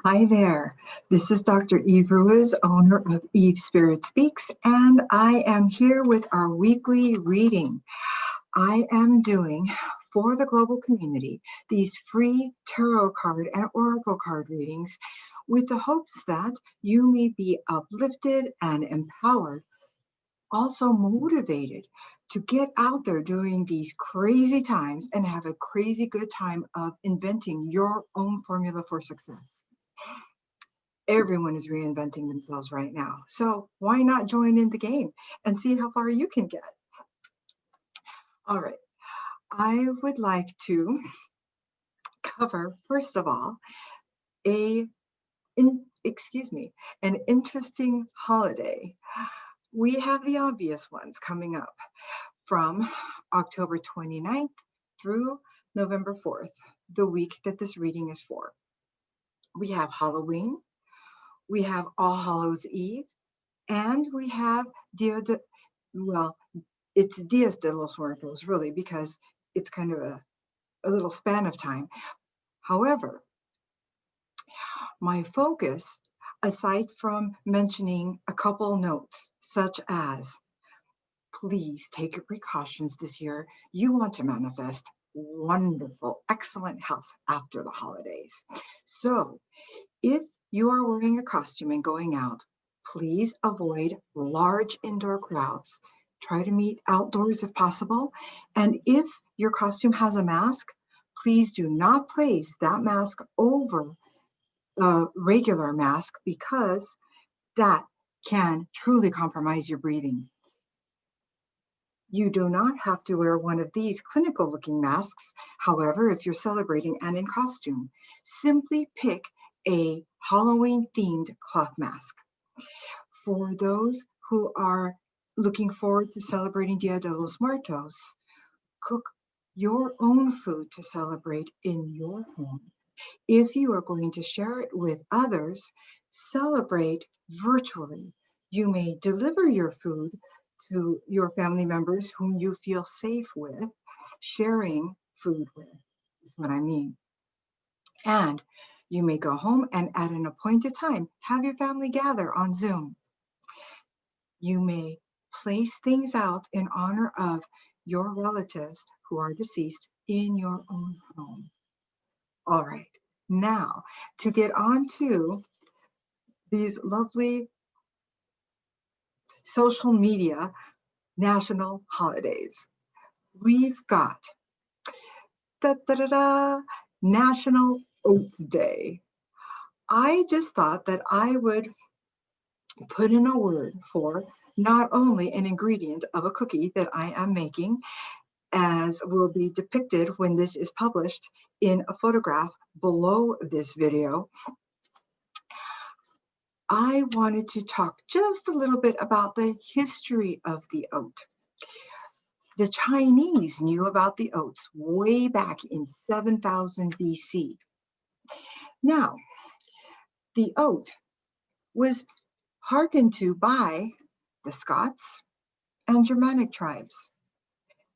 Hi there. This is Dr. Eve Ruiz, owner of SpiritSpeaks, and I am here with our weekly reading. I am doing, for the global community, these free tarot card and oracle card readings with the hopes that you may be uplifted and empowered, also motivated to get out there during these crazy times and have a crazy good time of inventing your own formula for success. Everyone is reinventing themselves right now. So why not join in the game and see how far you can get? All right. I would like to cover, first of all, an interesting holiday. We have the obvious ones coming up from October 29th through November 4th, the week that this reading is for. We have Halloween, we have All Hallows Eve, and we have it's Dias de los Muertos, really, because it's kind of a little span of time. However, my focus, aside from mentioning a couple notes, such as, please take your precautions this year. You want to manifest wonderful, excellent health after the holidays. So if you are wearing a costume and going out, please avoid large indoor crowds. Try to meet outdoors if possible. And if your costume has a mask, please do not place that mask over a regular mask, because that can truly compromise your breathing. You do not have to wear one of these clinical looking masks. However, if you're celebrating and in costume, simply pick a Halloween themed cloth mask. For those who are looking forward to celebrating Dia de los Muertos, cook your own food to celebrate in your home. If you are going to share it with others, celebrate virtually. You may deliver your food to your family members whom you feel safe with, sharing food with, is what I mean. And you may go home and at an appointed time, have your family gather on Zoom. You may place things out in honor of your relatives who are deceased in your own home. All right, now to get on to these lovely social media national holidays. We've got National Oats Day. I just thought that I would put in a word for not only an ingredient of a cookie that I am making, as will be depicted when this is published in a photograph below this video. I wanted to talk just a little bit about the history of the oat. The Chinese knew about the oats way back in 7000 BC. Now, the oat was hearkened to by the Scots and Germanic tribes.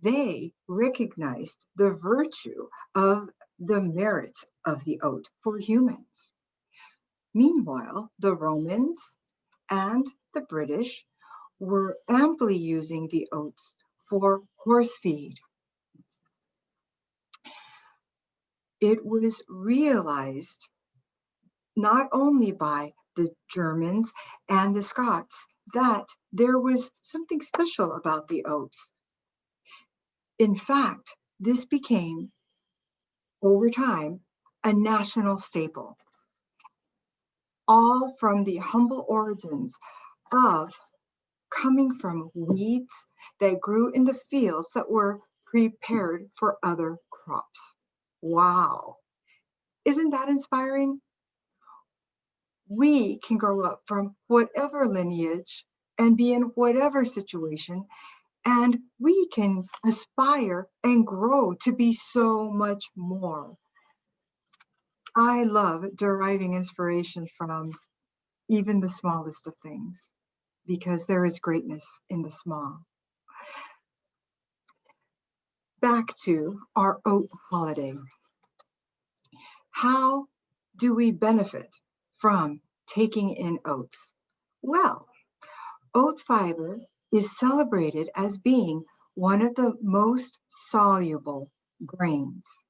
They recognized the virtue of the merits of the oat for humans. Meanwhile, the Romans and the British were amply using the oats for horse feed. It was realized not only by the Germans and the Scots that there was something special about the oats. In fact, this became, over time, a national staple, all from the humble origins of coming from weeds that grew in the fields that were prepared for other crops. Wow. Isn't that inspiring? We can grow up from whatever lineage and be in whatever situation, and we can aspire and grow to be so much more. I love deriving inspiration from even the smallest of things, because there is greatness in the small. Back to our oat holiday. How do we benefit from taking in oats? Well, oat fiber is celebrated as being one of the most soluble grains.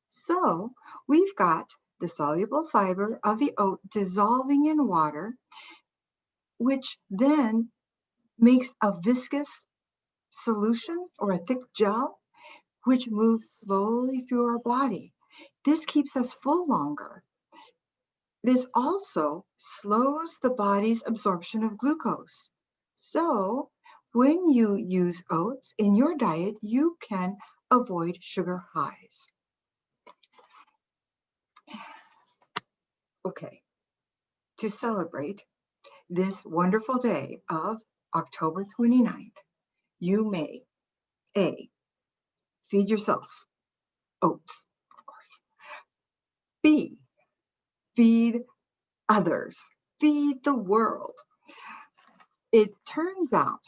So we've got the soluble fiber of the oat dissolving in water, which then makes a viscous solution or a thick gel, which moves slowly through our body. This keeps us full longer. This also slows the body's absorption of glucose. So when you use oats in your diet, you can avoid sugar highs. Okay, to celebrate this wonderful day of October 29th, you may A, feed yourself oats, of course. B, feed others, feed the world. It turns out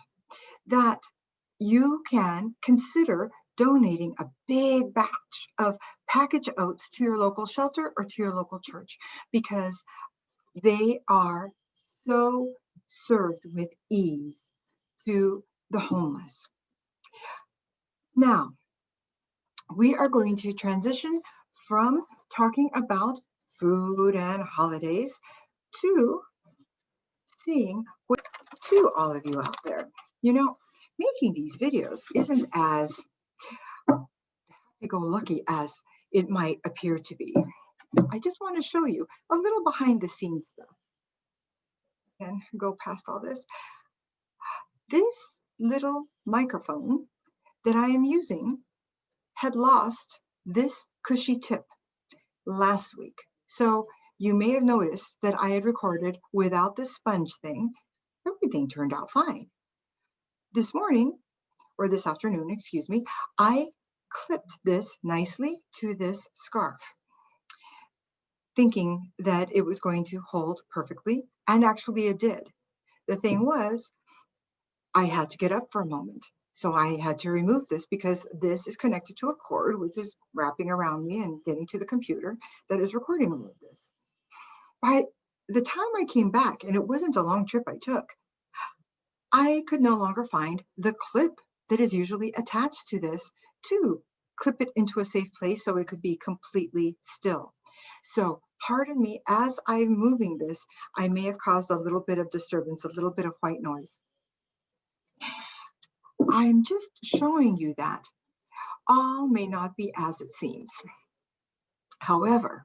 that you can consider donating a big batch of packaged oats to your local shelter or to your local church, because they are so served with ease to the homeless. Now, we are going to transition from talking about food and holidays to seeing what to all of you out there. You know, making these videos isn't as happy-go-lucky as it might appear to be. I just want to show you a little behind the scenes stuff and go past all this. This little microphone that I am using had lost this cushy tip last week. So you may have noticed that I had recorded without this sponge thing. Everything turned out fine. This morning, or this afternoon, excuse me, I clipped this nicely to this scarf, thinking that it was going to hold perfectly, and actually it did. The thing was, I had to get up for a moment. So I had to remove this because this is connected to a cord, which is wrapping around me and getting to the computer that is recording all of this. By the time I came back, and it wasn't a long trip I took, I could no longer find the clip that is usually attached to this to clip it into a safe place so it could be completely still. So pardon me, as I'm moving this, I may have caused a little bit of disturbance, a little bit of white noise. I'm just showing you that all may not be as it seems. However,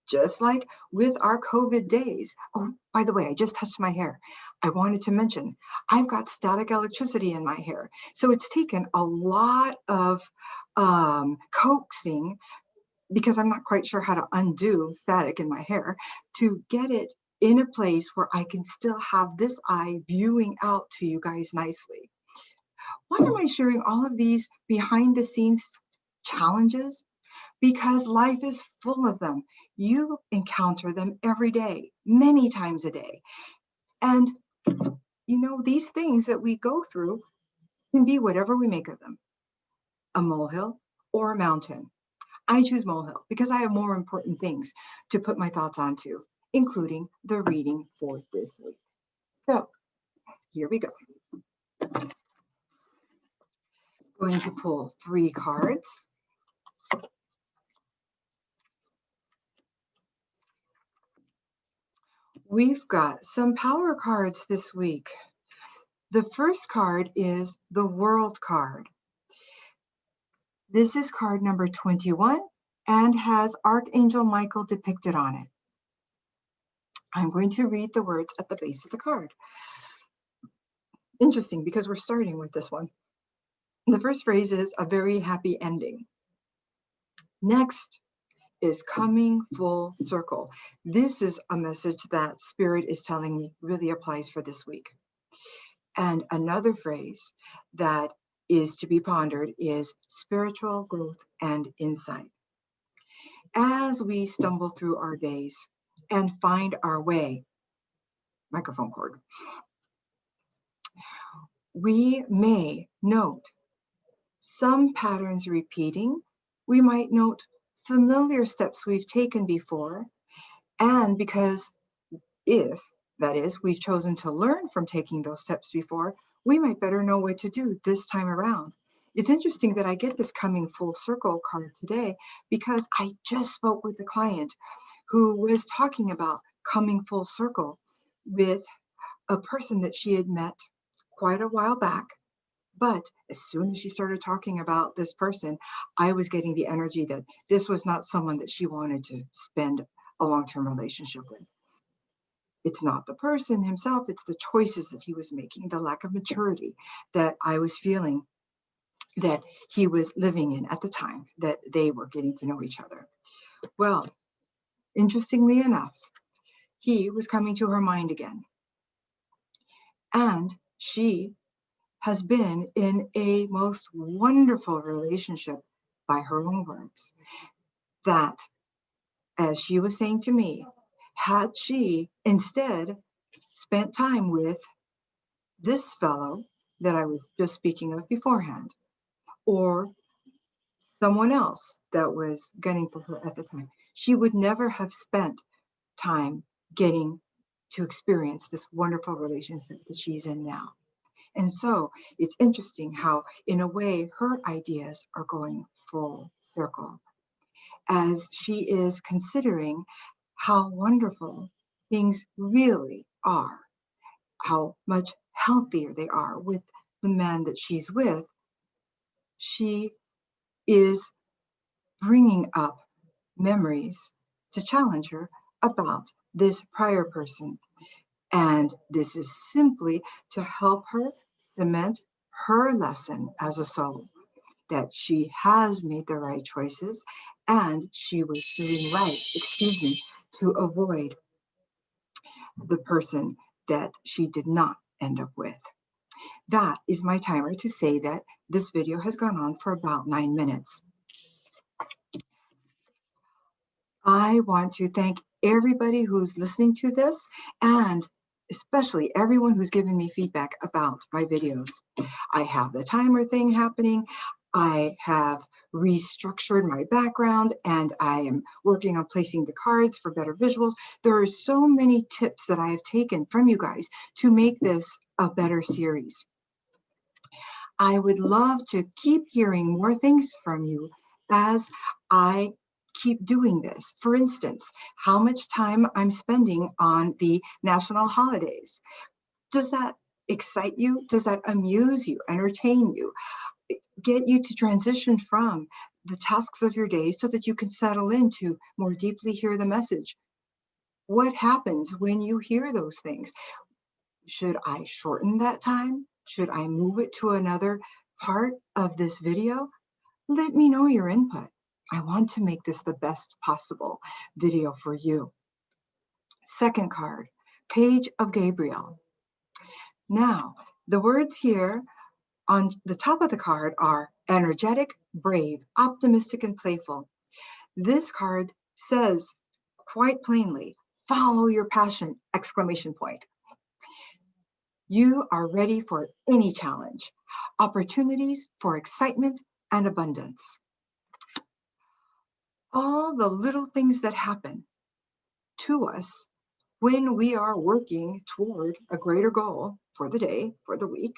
just like with our COVID days, oh, by the way, I just touched my hair. I wanted to mention, I've got static electricity in my hair. So it's taken a lot of coaxing, because I'm not quite sure how to undo static in my hair, to get it in a place where I can still have this eye viewing out to you guys nicely. Why am I sharing all of these behind the scenes challenges? Because life is full of them. You encounter them every day, many times a day. And, you know, these things that we go through can be whatever we make of them, a molehill or a mountain. I choose molehill because I have more important things to put my thoughts onto, including the reading for this week. So here we go. Going to pull 3 cards. We've got some power cards this week. The first card is the World card. This is card number 21 and has Archangel Michael depicted on it. I'm going to read the words at the base of the card. Interesting, because we're starting with this one. The first phrase is a very happy ending. Next is coming full circle. This is a message that Spirit is telling me really applies for this week. And another phrase that is to be pondered is spiritual growth and insight. As we stumble through our days and find our way, microphone cord, we may note some patterns repeating. We might note familiar steps we've taken before. And because If, that is, we've chosen to learn from taking those steps before, we might better know what to do this time around. It's interesting that I get this coming full circle card today because I just spoke with a client who was talking about coming full circle with a person that she had met quite a while back. But as soon as she started talking about this person, I was getting the energy that this was not someone that she wanted to spend a long-term relationship with. It's not the person himself, it's the choices that he was making, the lack of maturity that I was feeling that he was living in at the time that they were getting to know each other. Well, interestingly enough, he was coming to her mind again. And she has been in a most wonderful relationship, by her own words, that, as she was saying to me, had she instead spent time with this fellow that I was just speaking of beforehand, or someone else that was gunning for her at the time, she would never have spent time getting to experience this wonderful relationship that she's in now. And so it's interesting how, in a way, her ideas are going full circle as she is considering how wonderful things really are, how much healthier they are with the man that she's with. She is bringing up memories to challenge her about this prior person. And this is simply to help her cement her lesson as a soul, that she has made the right choices and she was doing right, to avoid the person that she did not end up with. That is my timer to say that this video has gone on for about 9 minutes. I want to thank everybody who's listening to this, and especially everyone who's given me feedback about my videos. I have the timer thing happening. I have restructured my background, and I am working on placing the cards for better visuals. There are so many tips that I have taken from you guys to make this a better series. I would love to keep hearing more things from you as I keep doing this. For instance, how much time I'm spending on the national holidays. Does that excite you? Does that amuse you, entertain you, get you to transition from the tasks of your day so that you can settle in to more deeply hear the message? What happens when you hear those things? Should I shorten that time? Should I move it to another part of this video? Let me know your input. I want to make this the best possible video for you. Second card, Page of Gabriel. Now, the words here on the top of the card are energetic, brave, optimistic, and playful. This card says quite plainly, follow your passion, exclamation point. You are ready for any challenge, opportunities for excitement and abundance. All the little things that happen to us when we are working toward a greater goal for the day, for the week,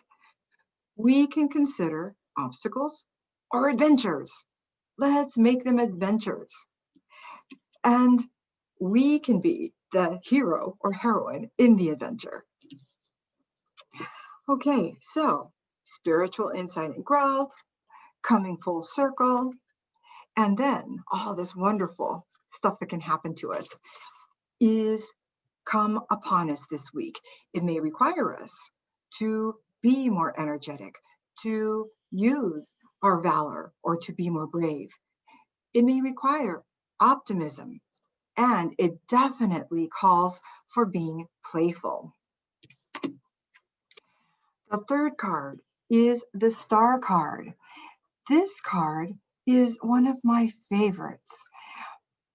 we can consider obstacles or adventures. Let's make them adventures. And we can be the hero or heroine in the adventure. Okay, so spiritual insight and growth, coming full circle, and then all this wonderful stuff that can happen to us is come upon us this week. It may require us to be more energetic, to use our valor, or to be more brave. It may require optimism, and it definitely calls for being playful. The third card is the Star card. This card is one of my favorites.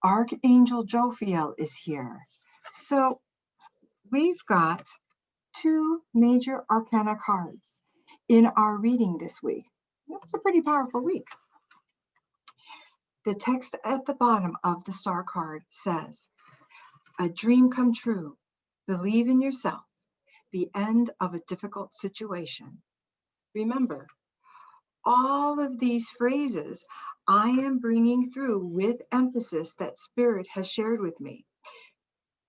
Archangel Jophiel is here. So we've got two major arcana cards in our reading this week. That's a pretty powerful week. The text at the bottom of the Star card says, a dream come true, Believe in yourself. The end of a difficult situation. Remember, all of these phrases I am bringing through with emphasis that Spirit has shared with me.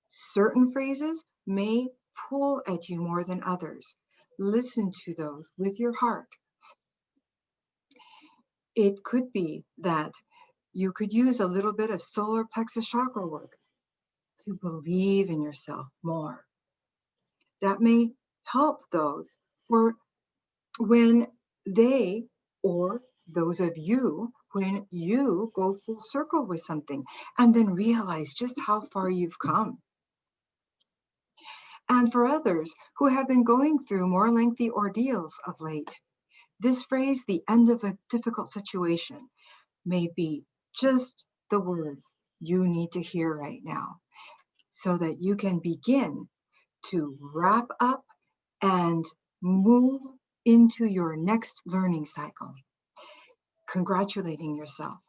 Certain phrases may pull at you more than others. Listen to those with your heart. It could be that you could use a little bit of solar plexus chakra work to believe in yourself more. That may help those for when they, or those of you, when you go full circle with something and then realize just how far you've come. And for others who have been going through more lengthy ordeals of late, this phrase, the end of a difficult situation, may be just the words you need to hear right now so that you can begin to wrap up and move into your next learning cycle, congratulating yourself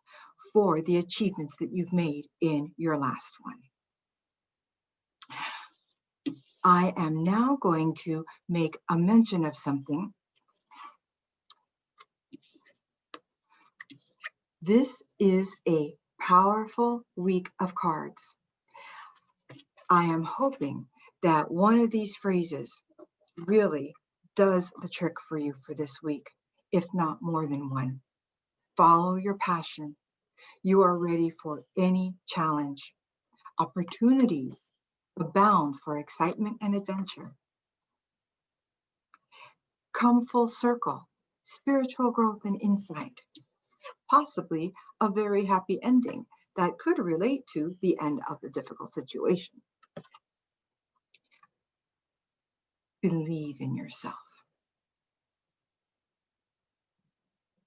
for the achievements that you've made in your last one. I am now going to make a mention of something. This is a powerful week of cards. I am hoping that one of these phrases really does the trick for you for this week, if not more than one. Follow your passion. You are ready for any challenge. Opportunities abound for excitement and adventure. Come full circle, spiritual growth and insight. Possibly a very happy ending that could relate to the end of the difficult situation. Believe in yourself.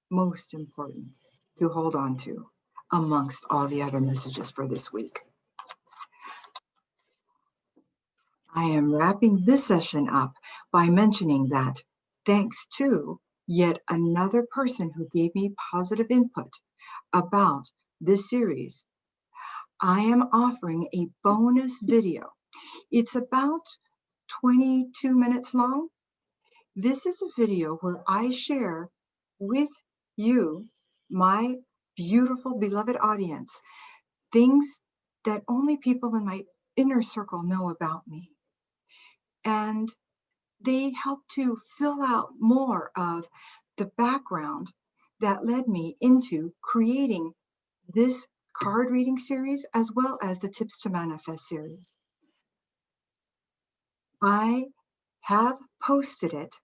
Most important to hold on to amongst all the other messages for this week. I am wrapping this session up by mentioning that thanks to yet another person who gave me positive input about this series, I am offering a bonus video. It's about 22 minutes long. This is a video where I share with you, my beautiful, beloved audience, things that only people in my inner circle know about me. And they help to fill out more of the background that led me into creating this card reading series, as well as the Tips to Manifest series. I have posted it,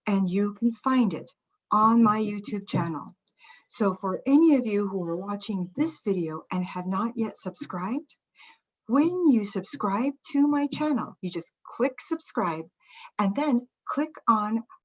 and you can find it on my YouTube channel. So for any of you who are watching this video and have not yet subscribed, when you subscribe to my channel, you just click subscribe and then click on